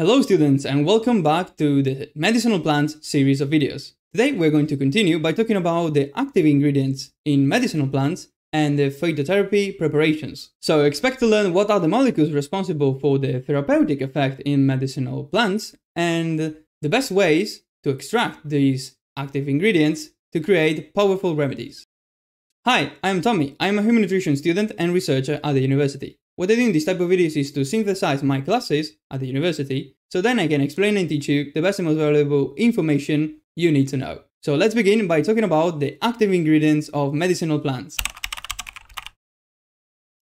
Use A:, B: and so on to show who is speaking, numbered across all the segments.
A: Hello students and welcome back to the Medicinal Plants series of videos. Today we're going to continue by talking about the active ingredients in medicinal plants and the phytotherapy preparations. So expect to learn what are the molecules responsible for the therapeutic effect in medicinal plants and the best ways to extract these active ingredients to create powerful remedies. Hi, I'm Tommy. I'm a human nutrition student and researcher at the university. What I do in this type of videos is to synthesize my classes at the university, so then I can explain and teach you the best and most valuable information you need to know. So let's begin by talking about the active ingredients of medicinal plants.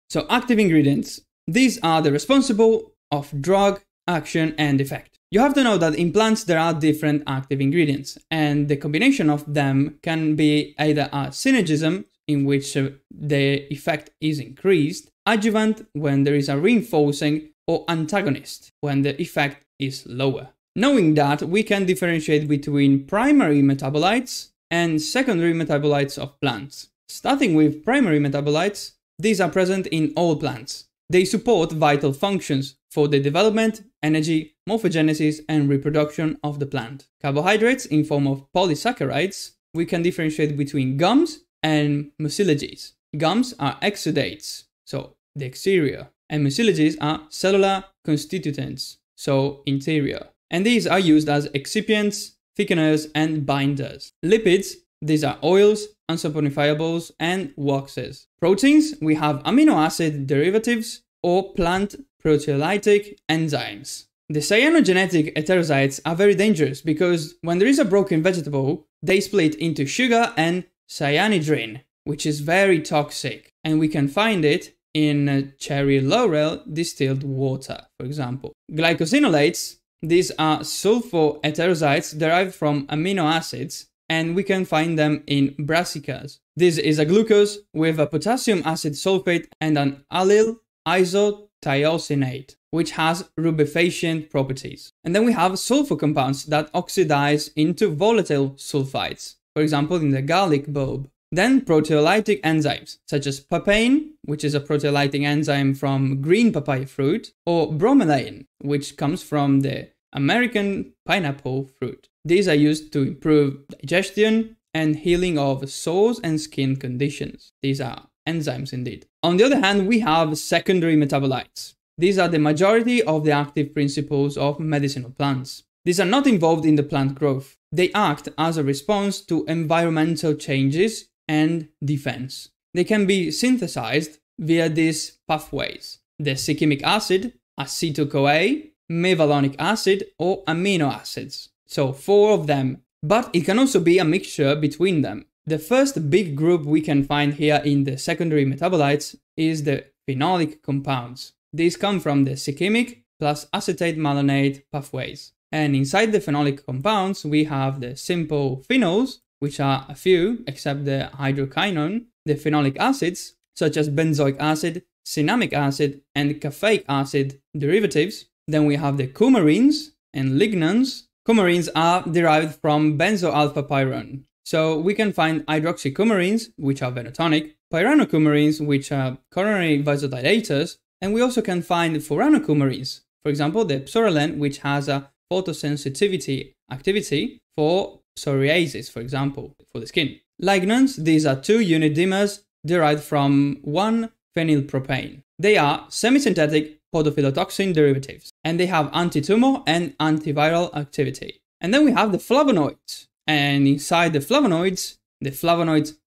A: So active ingredients. These are the responsible of drug, action and effect. You have to know that in plants there are different active ingredients, and the combination of them can be either a synergism, in which the effect is increased, adjuvant when there is a reinforcing, or antagonist when the effect is lower. Knowing that, we can differentiate between primary metabolites and secondary metabolites of plants. Starting with primary metabolites, these are present in all plants. They support vital functions for the development, energy, morphogenesis and reproduction of the plant. Carbohydrates in form of polysaccharides, we can differentiate between gums and mucilages. Gums are exudates, so the exterior, and mucilages are cellular constituents, so interior. And these are used as excipients, thickeners, and binders. Lipids, these are oils, unsaponifiables, and waxes. Proteins, we have amino acid derivatives or plant proteolytic enzymes. The cyanogenetic heterozytes are very dangerous because when there is a broken vegetable, they split into sugar and cyanidrine, which is very toxic, and we can find it in cherry laurel distilled water, for example. Glycosinolates, these are sulfur heterozytes derived from amino acids, and we can find them in brassicas. This is a glucose with a potassium acid sulfate and an allyl isothiocyanate, which has rubefacient properties. And then we have sulfur compounds that oxidize into volatile sulfides, for example in the garlic bulb. Then proteolytic enzymes, such as papain, which is a proteolytic enzyme from green papaya fruit, or bromelain, which comes from the American pineapple fruit. These are used to improve digestion and healing of sores and skin conditions. These are enzymes indeed. On the other hand, we have secondary metabolites. These are the majority of the active principles of medicinal plants. These are not involved in the plant growth. They act as a response to environmental changes and defense. They can be synthesized via these pathways: the cyclimic acid, acetyl-CoA, mevalonic acid, or amino acids. So 4 of them, but it can also be a mixture between them. The first big group we can find here in the secondary metabolites is the phenolic compounds. These come from the cyclimic plus acetate malonate pathways. And inside the phenolic compounds, we have the simple phenols, which are a few, except the hydroquinone, the phenolic acids, such as benzoic acid, cinnamic acid, and caffeic acid derivatives. Then we have the coumarins and lignans. Coumarins are derived from benzoalpha-pyrrone. So we can find hydroxycoumarins, which are venotonic, pyranocoumarins, which are coronary vasodilators, and we also can find furanocoumarins. For example, the psoralen, which has a photosensitivity activity for psoriasis, for example, for the skin. Lignans, these are 2 unit dimers derived from 1-phenylpropane. They are semi-synthetic podophyllitoxin derivatives, and they have anti-tumor and antiviral activity. And then we have the flavonoids, and inside the flavonoids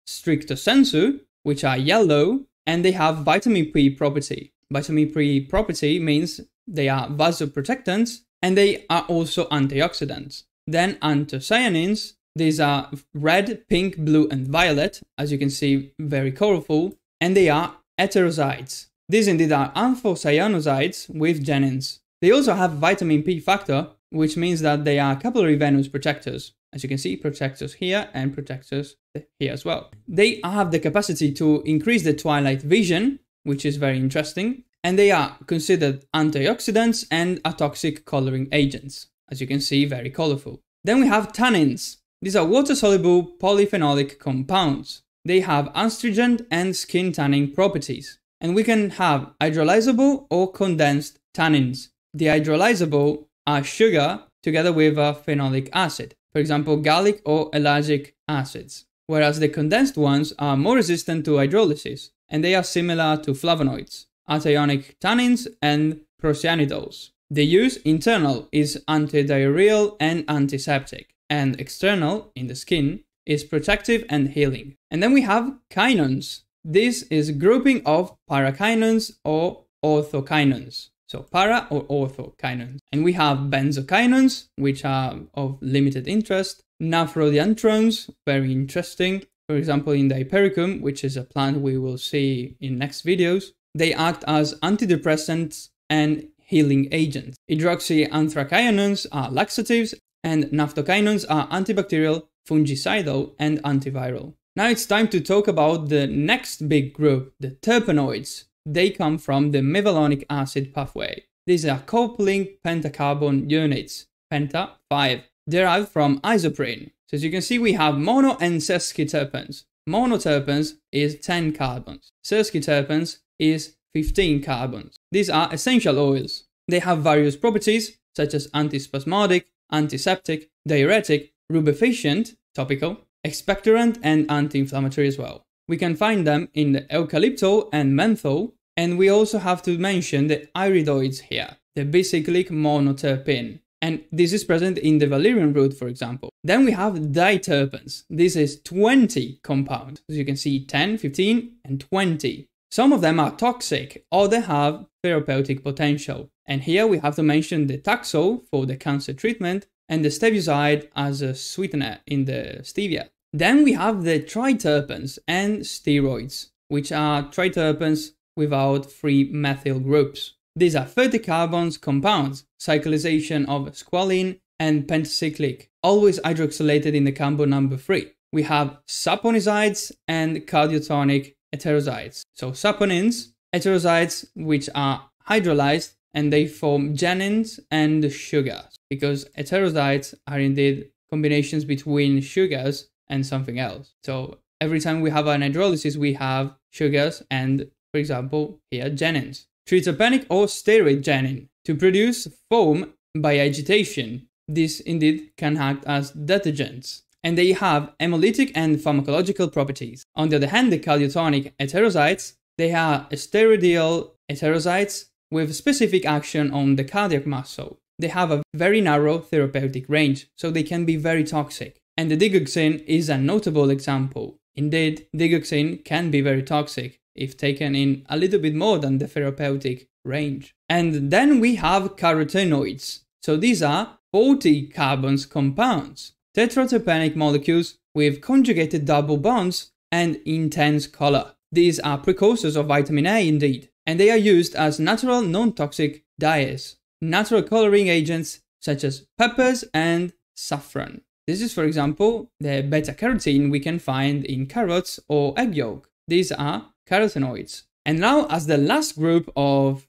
A: stricto sensu, which are yellow, and they have vitamin P property. Vitamin P property means they are vasoprotectants, and they are also antioxidants. Then anthocyanins, these are red, pink, blue, and violet, as you can see, very colorful, and they are heterozytes. These indeed are anthocyanosides with genins. They also have vitamin P factor, which means that they are capillary venous protectors. As you can see, protectors here and protectors here as well. They have the capacity to increase the twilight vision, which is very interesting, and they are considered antioxidants and atoxic coloring agents. As you can see, very colorful. Then we have tannins. These are water-soluble polyphenolic compounds. They have astringent and skin tanning properties. And we can have hydrolyzable or condensed tannins. The hydrolyzable are sugar together with a phenolic acid, for example, gallic or ellagic acids, whereas the condensed ones are more resistant to hydrolysis, and they are similar to flavonoids, athionic tannins, and procyanidols. The use internal is antidiarrheal and antiseptic, and external, in the skin, is protective and healing. And then we have quinones. This is a grouping of paraquinones or orthoquinones. So para or orthoquinones. And we have benzoquinones, which are of limited interest. Naphrodianthrones, very interesting. For example, in the Hypericum, which is a plant we will see in next videos, they act as antidepressants and healing agents. Hydroxyanthraquinones are laxatives, and naphthoquinones are antibacterial, fungicidal, and antiviral. Now it's time to talk about the next big group, the terpenoids. They come from the mevalonic acid pathway. These are coupling pentacarbon units, penta 5, derived from isoprene. So as you can see, we have mono and sesquiterpenes. Monoterpenes is 10 carbons. Sesquiterpenes is 15 carbons. These are essential oils. They have various properties such as antispasmodic, antiseptic, diuretic, rubefacient, topical, expectorant, and anti-inflammatory as well. We can find them in the eucalyptol and menthol, and we also have to mention the iridoids here, the bicyclic monoterpene, and this is present in the valerian root, for example. Then we have diterpenes. This is 20 compounds. As you can see, 10, 15, and 20. Some of them are toxic, or they have therapeutic potential. And here we have to mention the taxol for the cancer treatment, and the stevicide as a sweetener in the stevia. Then we have the triterpenes and steroids, which are triterpenes without free methyl groups. These are 30 carbons compounds, cyclization of squalene and pentacyclic, always hydroxylated in the carbon number 3. We have saponizides and cardiotonic heterosides. So saponins, heterosides, which are hydrolyzed, and they form gennins and sugars, because heterosides are indeed combinations between sugars and something else. So every time we have an hydrolysis, we have sugars and, for example, here gennins. Tritopenic or steroid gennin to produce foam by agitation. This indeed can act as detergents, and they have hemolytic and pharmacological properties. On the other hand, the cardiotonic heterosides, they are steroidyl heterosides with specific action on the cardiac muscle. They have a very narrow therapeutic range, so they can be very toxic. And the digoxin is a notable example. Indeed, digoxin can be very toxic if taken in a little bit more than the therapeutic range. And then we have carotenoids. So these are 40 carbons compounds, tetraterpenic molecules with conjugated double bonds and intense color. These are precursors of vitamin A indeed, and they are used as natural non-toxic dyes, natural coloring agents such as peppers and saffron. This is, for example, the beta-carotene we can find in carrots or egg yolk. These are carotenoids. And now, as the last group of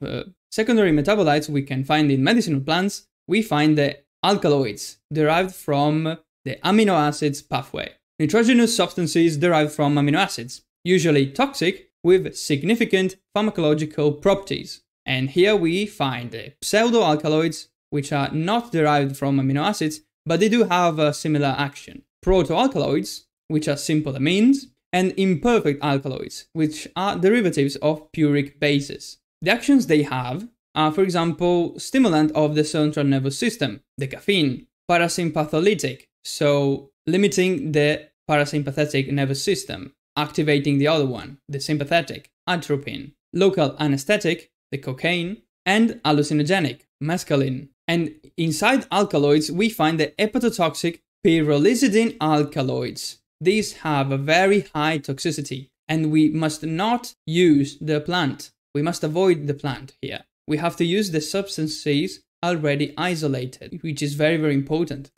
A: secondary metabolites we can find in medicinal plants, we find the alkaloids, derived from the amino acids pathway. Nitrogenous substances derived from amino acids, usually toxic, with significant pharmacological properties. And here we find the pseudoalkaloids, which are not derived from amino acids, but they do have a similar action. Protoalkaloids, which are simple amines, and imperfect alkaloids, which are derivatives of puric bases. The actions they have are, for example, stimulant of the central nervous system, the caffeine, parasympatholytic, so limiting the parasympathetic nervous system, activating the other one, the sympathetic, atropine, local anesthetic, the cocaine, and hallucinogenic, mescaline. And inside alkaloids, we find the hepatotoxic pyrrolizidine alkaloids. These have a very high toxicity, and we must not use the plant. We must avoid the plant here. We have to use the substances already isolated, which is very, very important.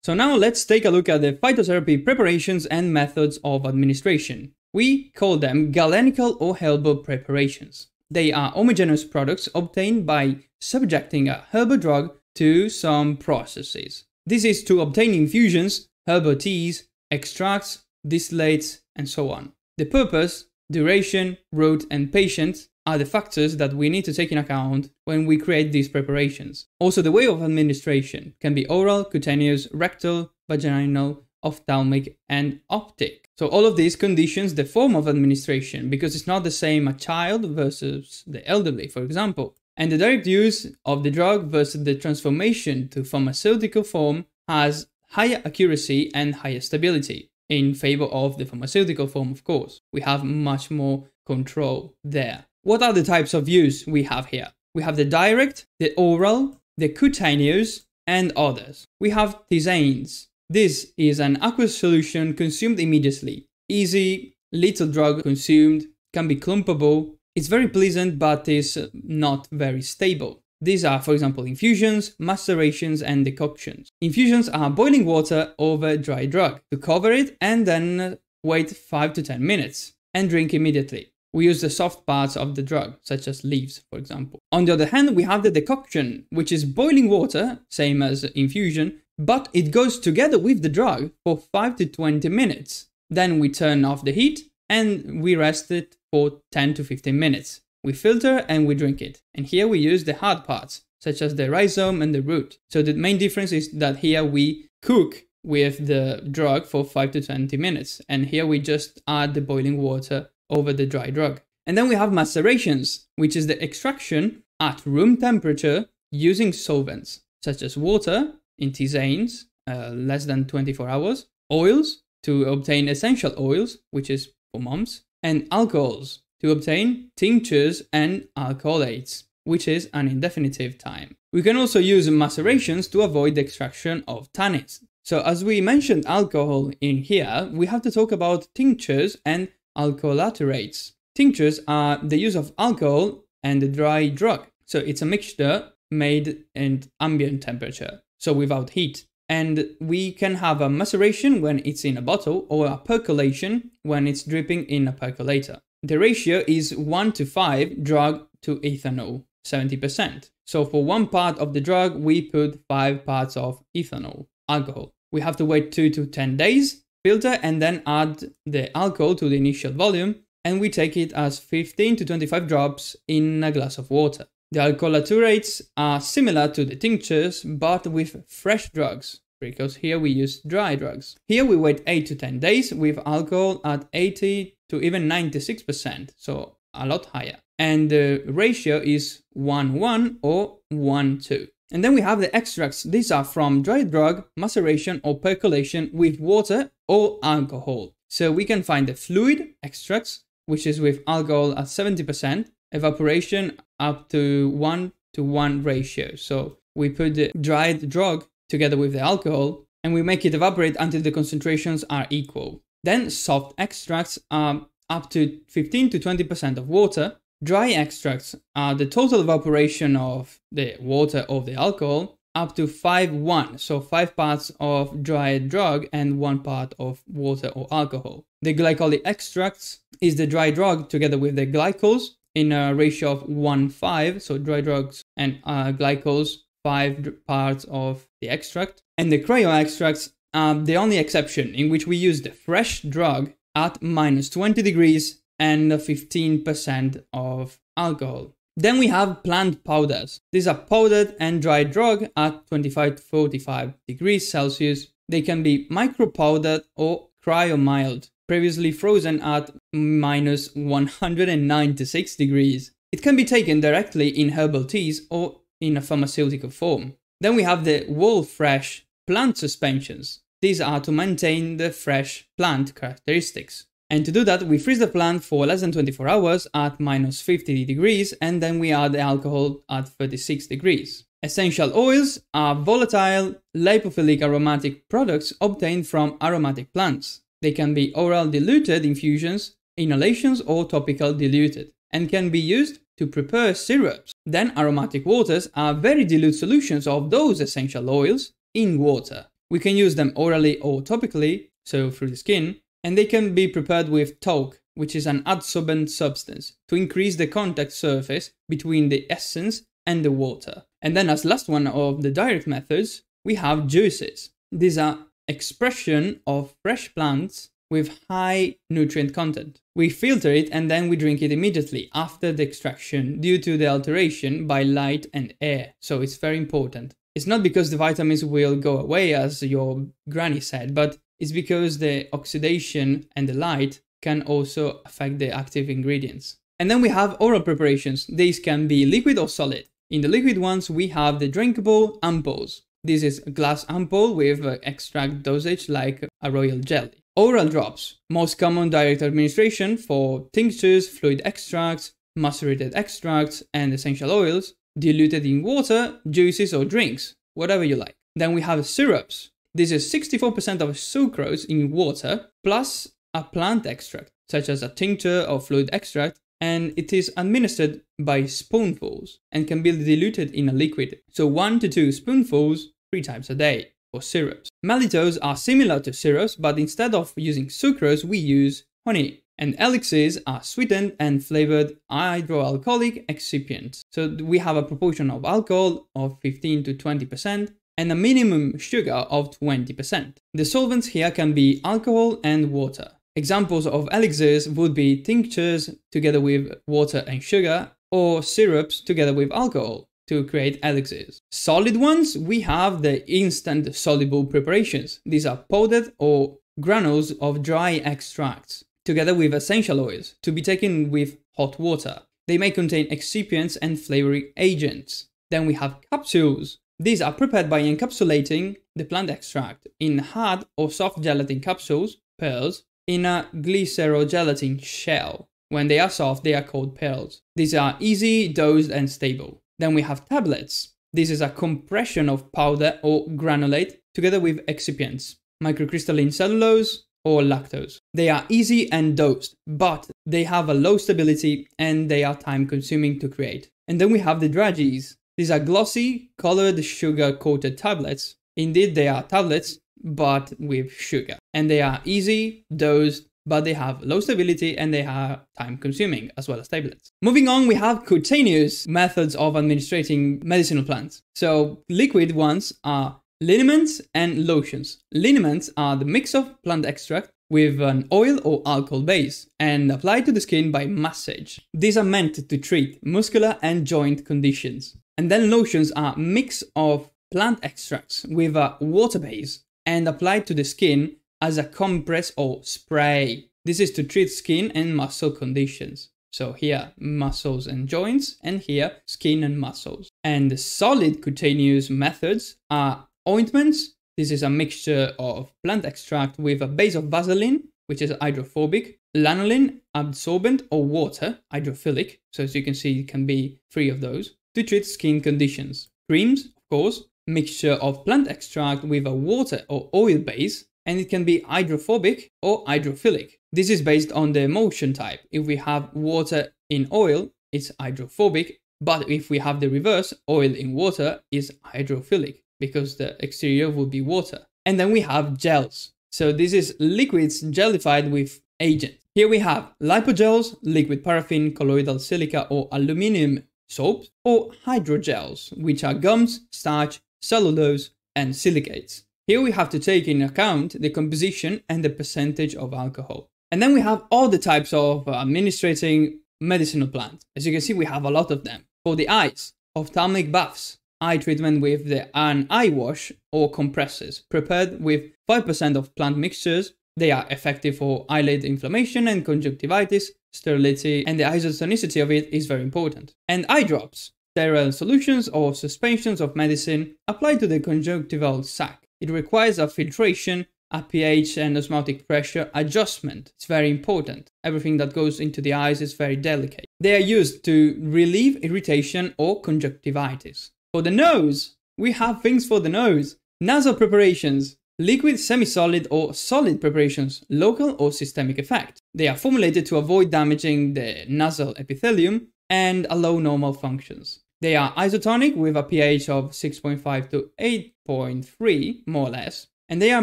A: So now let's take a look at the phytotherapy preparations and methods of administration. We call them galenical or herbal preparations. They are homogeneous products obtained by subjecting a herbal drug to some processes. This is to obtain infusions, herbal teas, extracts, distillates, and so on. The purpose, duration, route, and patient are the factors that we need to take in account when we create these preparations. Also, the way of administration can be oral, cutaneous, rectal, vaginal, ophthalmic, and optic. So all of these conditions the form of administration because it's not the same a child versus the elderly, for example. And the direct use of the drug versus the transformation to pharmaceutical form has higher accuracy and higher stability in favor of the pharmaceutical form, of course. We have much more control there. What are the types of use we have here? We have the direct, the oral, the cutaneous, and others. We have tisanes. This is an aqueous solution consumed immediately. Easy, little drug consumed, can be clumpable. It's very pleasant, but is not very stable. These are, for example, infusions, macerations, and decoctions. Infusions are boiling water over dry drug to cover it and then wait 5 to 10 minutes and drink immediately. We use the soft parts of the drug, such as leaves, for example. On the other hand, we have the decoction, which is boiling water, same as infusion, but it goes together with the drug for 5 to 20 minutes. Then we turn off the heat and we rest it for 10 to 15 minutes. We filter and we drink it. And here we use the hard parts, such as the rhizome and the root. So the main difference is that here we cook with the drug for 5 to 20 minutes. And here we just add the boiling water over the dry drug. And then we have macerations, which is the extraction at room temperature using solvents, such as water in tisanes, less than 24 hours, oils to obtain essential oils, which is for moms, and alcohols to obtain tinctures and alkaloids, which is an indefinite time. We can also use macerations to avoid the extraction of tannins. So as we mentioned alcohol in here, we have to talk about tinctures and alkaloids. Tinctures are the use of alcohol and the dry drug. So it's a mixture made at ambient temperature, so without heat. And we can have a maceration when it's in a bottle or a percolation when it's dripping in a percolator. The ratio is 1 to 5 drug to ethanol, 70%. So for one part of the drug, we put 5 parts of ethanol, alcohol. We have to wait 2 to 10 days, filter, and then add the alcohol to the initial volume, and we take it as 15 to 25 drops in a glass of water. The alkaloids are similar to the tinctures, but with fresh drugs, because here we use dry drugs. Here we wait 8 to 10 days with alcohol at 80 to even 96%, so a lot higher. And the ratio is 1:1 or 1:2. And then we have the extracts. These are from dry drug, maceration or percolation with water or alcohol. So we can find the fluid extracts, which is with alcohol at 70%, evaporation up to 1:1 ratio. So we put the dried drug together with the alcohol and we make it evaporate until the concentrations are equal. Then soft extracts are up to 15 to 20% of water. Dry extracts are the total evaporation of the water or the alcohol up to 5:1, so 5 parts of dry drug and 1 part of water or alcohol. The glycolic extracts is the dry drug together with the glycols in a ratio of 1:5, so dry drugs and glycols, 5 parts of the extract. And the cryo extracts are the only exception in which we use the fresh drug at -20 degrees and 15% of alcohol. Then we have plant powders. These are powdered and dried drug at 25 to 45 degrees Celsius. They can be micro-powdered or cryo-mild, previously frozen at -196 degrees. It can be taken directly in herbal teas or in a pharmaceutical form. Then we have the whole fresh plant suspensions. These are to maintain the fresh plant characteristics. And to do that, we freeze the plant for less than 24 hours at -50 degrees, and then we add the alcohol at 36 degrees. Essential oils are volatile, lipophilic aromatic products obtained from aromatic plants. They can be oral diluted infusions, inhalations, or topical diluted, and can be used to prepare syrups. Then aromatic waters are very dilute solutions of those essential oils in water. We can use them orally or topically, so through the skin, and they can be prepared with talc, which is an adsorbent substance, to increase the contact surface between the essence and the water. And then as last one of the direct methods, we have juices. These are expression of fresh plants with high nutrient content. We filter it and then we drink it immediately after the extraction due to the alteration by light and air. So it's very important. It's not because the vitamins will go away, as your granny said, but it's because the oxidation and the light can also affect the active ingredients. And then we have oral preparations. These can be liquid or solid. In the liquid ones, we have the drinkable ampoules. This is a glass ampoule with extract dosage like a royal jelly. Oral drops, most common direct administration for tinctures, fluid extracts, macerated extracts, and essential oils, diluted in water, juices, or drinks, whatever you like. Then we have syrups. This is 64% of sucrose in water plus a plant extract, such as a tincture or fluid extract, and it is administered by spoonfuls and can be diluted in a liquid. So 1 to 2 spoonfuls 3 times a day for syrups. Mehtods are similar to syrups, but instead of using sucrose, we use honey. And elixirs are sweetened and flavored hydroalcoholic excipients. So we have a proportion of alcohol of 15 to 20% and a minimum sugar of 20%. The solvents here can be alcohol and water. Examples of elixirs would be tinctures together with water and sugar, or syrups together with alcohol to create elixirs. Solid ones, we have the instant soluble preparations. These are powdered or granules of dry extracts, together with essential oils, to be taken with hot water. They may contain excipients and flavoring agents. Then we have capsules. These are prepared by encapsulating the plant extract in hard or soft gelatin capsules, pearls, in a glycerogelatin shell. When they are soft, they are called pearls. These are easy, dosed, and stable. Then we have tablets. This is a compression of powder or granulate together with excipients, microcrystalline cellulose, or lactose. They are easy and dosed, but they have a low stability and they are time consuming to create. And then we have the druggies. These are glossy, colored, sugar-coated tablets. Indeed, they are tablets, but with sugar. And they are easy, dosed, but they have low stability and they are time consuming as well as tablets. Moving on, we have cutaneous methods of administrating medicinal plants. So liquid ones are liniments and lotions. Liniments are the mix of plant extract with an oil or alcohol base and applied to the skin by massage. These are meant to treat muscular and joint conditions. And then lotions are a mix of plant extracts with a water base and applied to the skin as a compress or spray. This is to treat skin and muscle conditions. So here, muscles and joints, and here, skin and muscles. And the solid cutaneous methods are ointments. This is a mixture of plant extract with a base of Vaseline, which is hydrophobic, lanolin, absorbent, or water, hydrophilic. So as you can see, it can be 3 of those, to treat skin conditions. Creams, of course, mixture of plant extract with a water or oil base, and it can be hydrophobic or hydrophilic. This is based on the emulsion type. If we have water in oil, it's hydrophobic, but if we have the reverse, oil in water, is hydrophilic, because the exterior will be water. And then we have gels. So this is liquids jellified with agents. Here we have lipogels, liquid paraffin, colloidal silica or aluminum soaps, or hydrogels, which are gums, starch, cellulose, and silicates. Here we have to take into account the composition and the percentage of alcohol. And then we have all the types of administrating medicinal plants. As you can see, we have a lot of them. For the eyes, ophthalmic baths, eye treatment with an eye wash or compresses, prepared with 5% of plant mixtures. They are effective for eyelid inflammation and conjunctivitis, sterility, and the isotonicity of it is very important. And eye drops, sterile solutions or suspensions of medicine applied to the conjunctival sac. It requires a filtration, a pH and osmotic pressure adjustment. It's very important. Everything that goes into the eyes is very delicate. They are used to relieve irritation or conjunctivitis. For the nose, we have things for the nose. Nasal preparations, liquid, semi-solid or solid preparations, local or systemic effect. They are formulated to avoid damaging the nasal epithelium and allow normal functions. They are isotonic with a pH of 6.5 to 8.3, more or less, and they are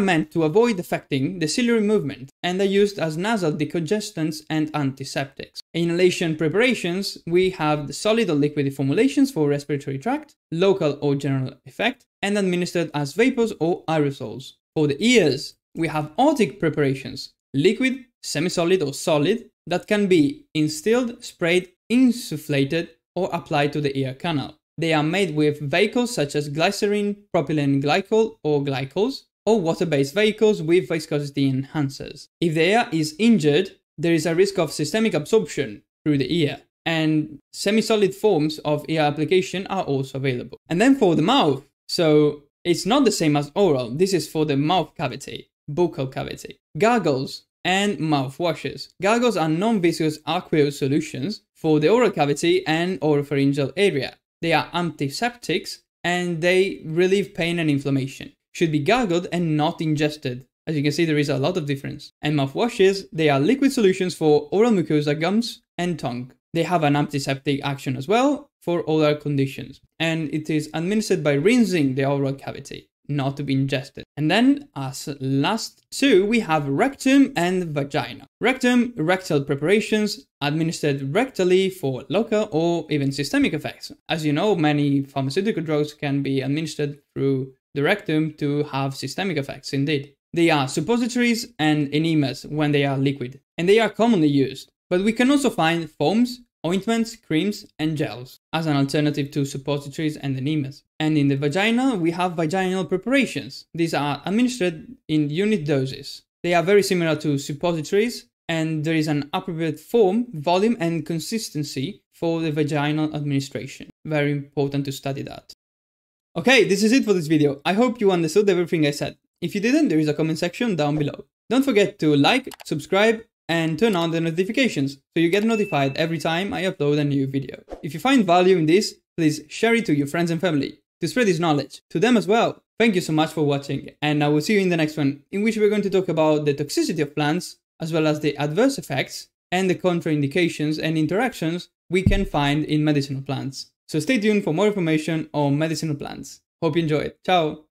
A: meant to avoid affecting the ciliary movement, and are used as nasal decongestants and antiseptics. Inhalation preparations, we have the solid or liquid formulations for respiratory tract, local or general effect, and administered as vapors or aerosols. For the ears, we have otic preparations. liquid, semi-solid or solid, that can be instilled, sprayed, insufflated, or applied to the ear canal. They are made with vehicles such as glycerin, propylene glycol or glycols, or water-based vehicles with viscosity enhancers. If the ear is injured, there is a risk of systemic absorption through the ear, and semi-solid forms of ear application are also available. And then for the mouth, so it's not the same as oral, this is for the mouth cavity, buccal cavity. Gargles and mouthwashes. Gargles are non-viscous aqueous solutions for the oral cavity and oropharyngeal area. They are antiseptics and they relieve pain and inflammation. Should be gargled and not ingested. As you can see, there is a lot of difference. And mouthwashes, they are liquid solutions for oral mucosa, gums and tongue. They have an antiseptic action as well for oral conditions. And it is administered by rinsing the oral cavity, not to be ingested. And then as last two, we have rectum and vagina. Rectum, rectal preparations administered rectally for local or even systemic effects. As you know, many pharmaceutical drugs can be administered through the rectum to have systemic effects indeed. They are suppositories and enemas when they are liquid, and they are commonly used. But we can also find foams, ointments, creams, and gels as an alternative to suppositories and enemas. And in the vagina, we have vaginal preparations. These are administered in unit doses. They are very similar to suppositories, and there is an appropriate form, volume, and consistency for the vaginal administration. Very important to study that. Okay, this is it for this video. I hope you understood everything I said. If you didn't, there is a comment section down below. Don't forget to like, subscribe, and turn on the notifications so you get notified every time I upload a new video. If you find value in this, please share it to your friends and family to spread this knowledge to them as well. Thank you so much for watching, and I will see you in the next one, in which we're going to talk about the toxicity of plants, as well as the adverse effects and the contraindications and interactions we can find in medicinal plants. So stay tuned for more information on medicinal plants. Hope you enjoy it. Ciao!